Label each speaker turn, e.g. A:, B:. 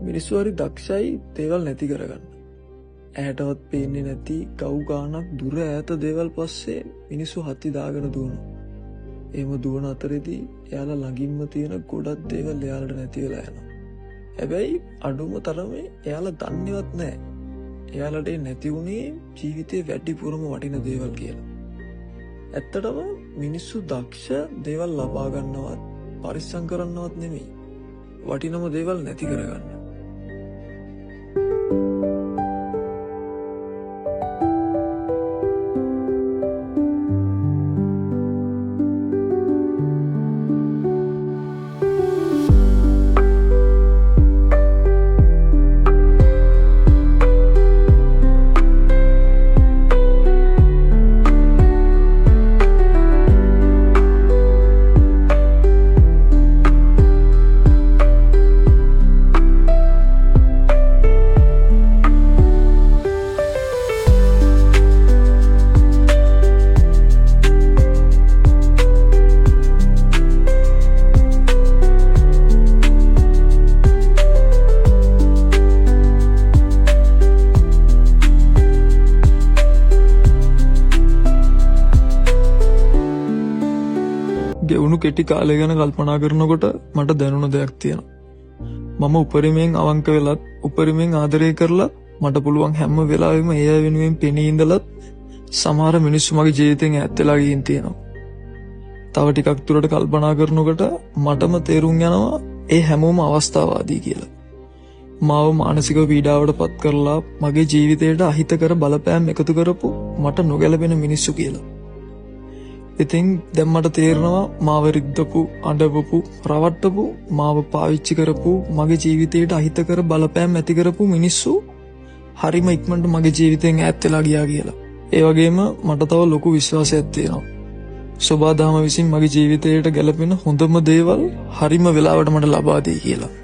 A: මිනිස්සු හරි දක්ෂයි දේවල් නැති කරගන්න. ඇහැටවත් පේන්නේ නැති ගව් ගානක් දුර ඈත දේවල් පස්සේ මිනිස්සු හත්ති දාගෙන දුවනවා. එහෙම දුවන අතරේදී එයාලා ළඟින්ම තියෙන ගොඩක් දේවල් එයාලට නැති වෙලා යනවා. හැබැයි අඩුම තරමේ එයාලා දන්නේවත් නැහැ. එයාලට නැති වුණේ ජීවිතේ වැඩිපුරම වටින දේවල් කියලා. ඇත්තටම මිනිස්සු දක්ෂ දේවල් ලබා ගන්නවත් පරිස්සම් කරන්නවත් නෙමෙයි. වටිනම දේවල් නැති කරගන්න. ගෙවුණු කෙටි කාලය ගැන කල්පනා කරනකොට මට දැනුණ දෙයක් තියෙනවා. මම උපරිමයෙන් අවංක වෙලත් උපරිමයෙන් ආදරය කරලා මට පුළුවන් හැම වෙලාවෙම ඒ අය වෙනුවෙන් පෙනී ඉඳලත් සමහර මිනිස්සු මගේ ජීවිතෙන් ඈත් වෙලා ගිහින් තියෙනවා. තව ටිකක් දුරට කල්පනා කරනකොට මටම තේරුම් යනවා ඒ හැමෝම අවස්ථාවාදී කියලා. මාව මානසික පීඩාවට පත් කරලා මගේ ජීවිතයට අහිතකර බලපෑම් එකතු කරපු මට නොගැලපෙන මිනිස්සු කියලා. ඉතින් දැන් මට තේරෙනවා මාව රිද්දපු, අඬවපු, රවට්ටපු, මාව පාවිච්චි කරපු, මගේ ජීවිතයට අහිතකර බලපෑම් ඇති කරපු මිනිස්සු හරිම ඉක්මනට මගේ ජීවිතෙන් ඈත් වෙලා ගියා කියලා. ඒ වගේම මට තව ලොකු විශ්වාසයක් තියෙනවා. සෝබාදාම විසින් මගේ ජීවිතයට ගැලපෙන හොඳම දේවල් හරිම වෙලාවට මට ලබා දෙයි කියලා.